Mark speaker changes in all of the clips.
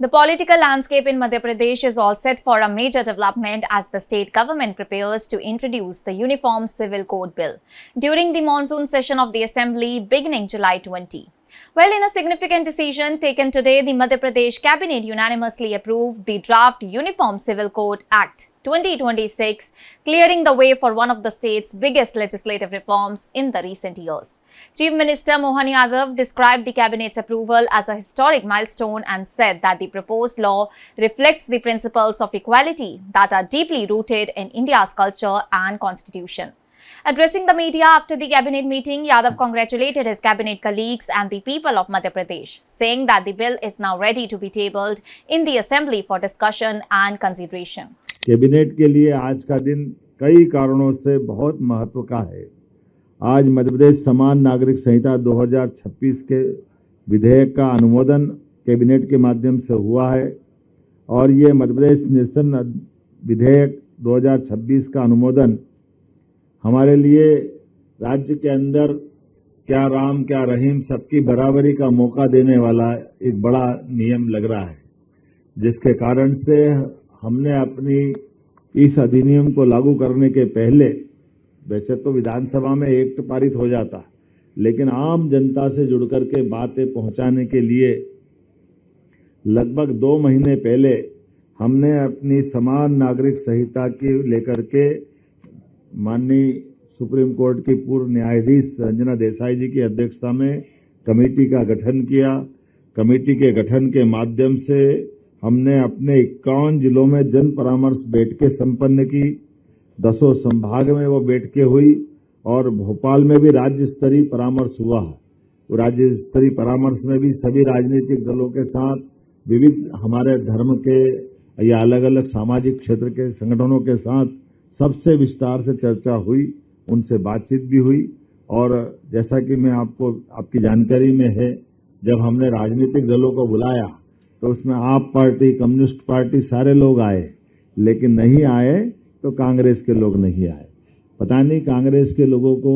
Speaker 1: The political landscape in Madhya Pradesh is all set for a major development as the state government prepares to introduce the Uniform Civil Code Bill during the monsoon session of the Assembly beginning July 20. Well, in a significant decision taken today, the Madhya Pradesh Cabinet unanimously approved the draft Uniform Civil Code Act 2026, clearing the way for one of the state's biggest legislative reforms in the recent years. Chief Minister Mohan Yadav described the Cabinet's approval as a historic milestone and said that the proposed law reflects the principles of equality that are deeply rooted in India's culture and constitution. Addressing the media after the cabinet meeting, Yadav congratulated his cabinet colleagues and the people of Madhya Pradesh, saying that the bill is now ready to be tabled in the assembly for discussion and consideration.
Speaker 2: Cabinet के लिए आज का दिन कई कारणों से बहुत महत्व का है। आज मध्य प्रदेश समान नागरिक संहिता 2026 के विधेयक का अनुमोदन कैबिनेट के माध्यम से हुआ है और ये मध्य प्रदेश निरसन विधेयक 2026 का अनुमोदन हमारे लिए राज्य के अंदर क्या राम क्या रहीम सबकी बराबरी का मौका देने वाला एक बड़ा नियम लग रहा है, जिसके कारण से हमने अपनी इस अधिनियम को लागू करने के पहले वैसे तो विधानसभा में एक्ट पारित हो जाता, लेकिन आम जनता से जुड़ करके बातें पहुंचाने के लिए लगभग 2 महीने पहले हमने अपनी समान नागरिक संहिता की लेकर के माननीय सुप्रीम कोर्ट की पूर्व न्यायाधीश रंजना देसाई जी की अध्यक्षता में कमेटी का गठन किया। कमेटी के गठन के माध्यम से हमने अपने 51 जिलों में जन परामर्श बैठकें संपन्न की। 10 संभाग में वो बैठकें हुई और भोपाल में भी राज्य स्तरीय परामर्श हुआ। राज्य स्तरीय परामर्श में भी सभी राजनीतिक दलों के साथ, विविध हमारे धर्म के या अलग अलग सामाजिक क्षेत्र के संगठनों के साथ सबसे विस्तार से चर्चा हुई, उनसे बातचीत भी हुई। और जैसा कि मैं आपको आपकी जानकारी में है, जब हमने राजनीतिक दलों को बुलाया तो उसमें आप पार्टी, कम्युनिस्ट पार्टी सारे लोग आए, लेकिन नहीं आए तो कांग्रेस के लोग नहीं आए। पता नहीं कांग्रेस के लोगों को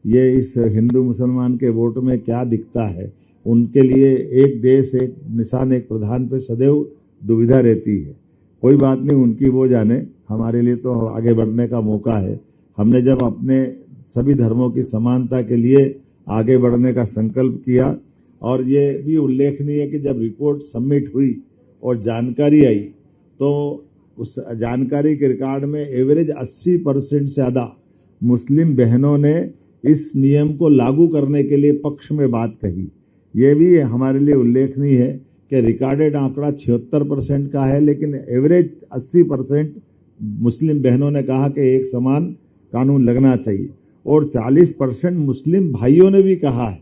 Speaker 2: ये इस हिंदू मुसलमान के वोट में क्या दिखता है। उनके लिए एक देश एक निशान एक प्रधान पे सदैव दुविधा रहती है। कोई बात नहीं, उनकी वो जाने, हमारे लिए तो आगे बढ़ने का मौका है। हमने जब अपने सभी धर्मों की समानता के लिए आगे बढ़ने का संकल्प किया और ये भी उल्लेखनीय है कि जब रिपोर्ट सबमिट हुई और जानकारी आई तो उस जानकारी के रिकॉर्ड में एवरेज 80% से ज़्यादा मुस्लिम बहनों ने इस नियम को लागू करने के लिए पक्ष में बात कही। ये भी हमारे लिए उल्लेखनीय है कि रिकॉर्डेड आंकड़ा 76% का है, लेकिन एवरेज 80% मुस्लिम बहनों ने कहा कि एक समान कानून लगना चाहिए और 40% मुस्लिम भाइयों ने भी कहा है।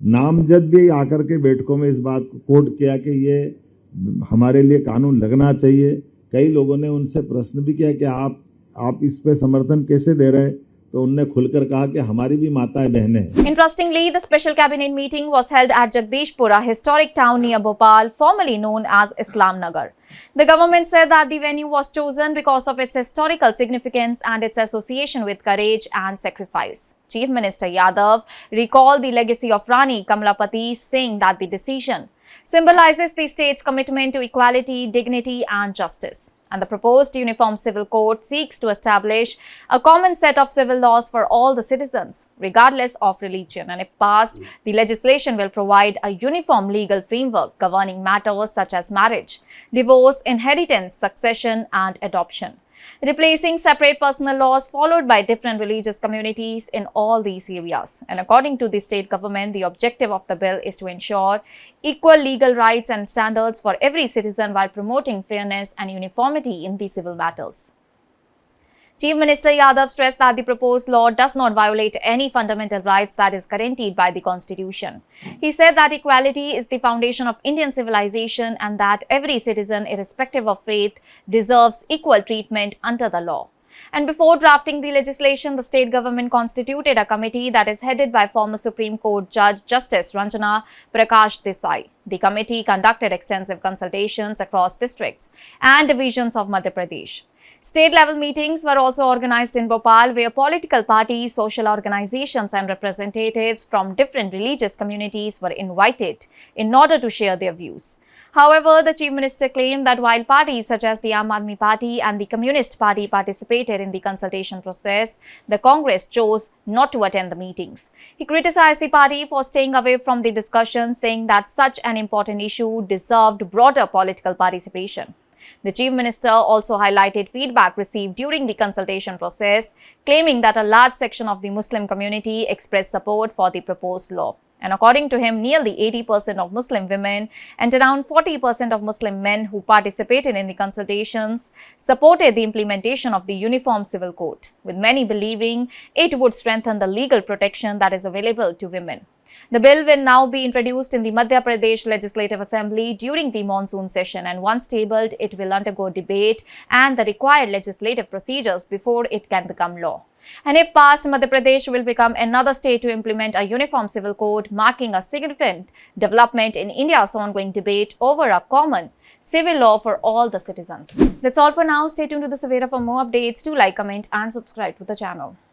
Speaker 2: नामजद भी आकर के बैठकों में इस बात को कोट किया कि ये हमारे लिए कानून लगना चाहिए। कई लोगों ने उनसे प्रश्न भी किया कि आप इस पे समर्थन कैसे दे रहे हैं, तो उनने खुलकर कहा कि हमारी भी माताएं बहनें हैं।
Speaker 1: Interestingly, the special cabinet meeting was held at Jagdishpura, historic town near Bhopal, formerly known as Islam Nagar. The government said that the venue was chosen because of its historical significance and its association with courage and sacrifice. Chief Minister Yadav recalled the legacy of Rani Kamalapati, saying that the decision symbolizes the state's commitment to equality, dignity and justice. And the proposed Uniform Civil Code seeks to establish a common set of civil laws for all the citizens, regardless of religion. And if passed, the legislation will provide a uniform legal framework governing matters such as marriage, divorce, inheritance, succession, and adoption, replacing separate personal laws followed by different religious communities in all these areas. And according to the state government, the objective of the bill is to ensure equal legal rights and standards for every citizen while promoting fairness and uniformity in the civil matters. Chief Minister Yadav stressed that the proposed law does not violate any fundamental rights that is guaranteed by the Constitution. He said that equality is the foundation of Indian civilization and that every citizen, irrespective of faith, deserves equal treatment under the law. And before drafting the legislation, the state government constituted a committee that is headed by former Supreme Court Judge Justice Ranjana Prakash Desai. The committee conducted extensive consultations across districts and divisions of Madhya Pradesh. State-level meetings were also organized in Bhopal, where political parties, social organizations and representatives from different religious communities were invited in order to share their views. However, the Chief Minister claimed that while parties such as the Aam Aadmi Party and the Communist Party participated in the consultation process, the Congress chose not to attend the meetings. He criticized the party for staying away from the discussion, saying that such an important issue deserved broader political participation. The Chief Minister also highlighted feedback received during the consultation process, claiming that a large section of the Muslim community expressed support for the proposed law. And according to him, nearly 80% of Muslim women and around 40% of Muslim men who participated in the consultations supported the implementation of the Uniform Civil Code, with many believing it would strengthen the legal protection that is available to women. The bill will now be introduced in the Madhya Pradesh Legislative Assembly during the monsoon session, and once tabled, it will undergo debate and the required legislative procedures before it can become law. And if passed, Madhya Pradesh will become another state to implement a uniform civil code, marking a significant development in India's ongoing debate over a common civil law for all the citizens. That's all for now. Stay tuned to the Savera for more updates. Do like, comment and subscribe to the channel.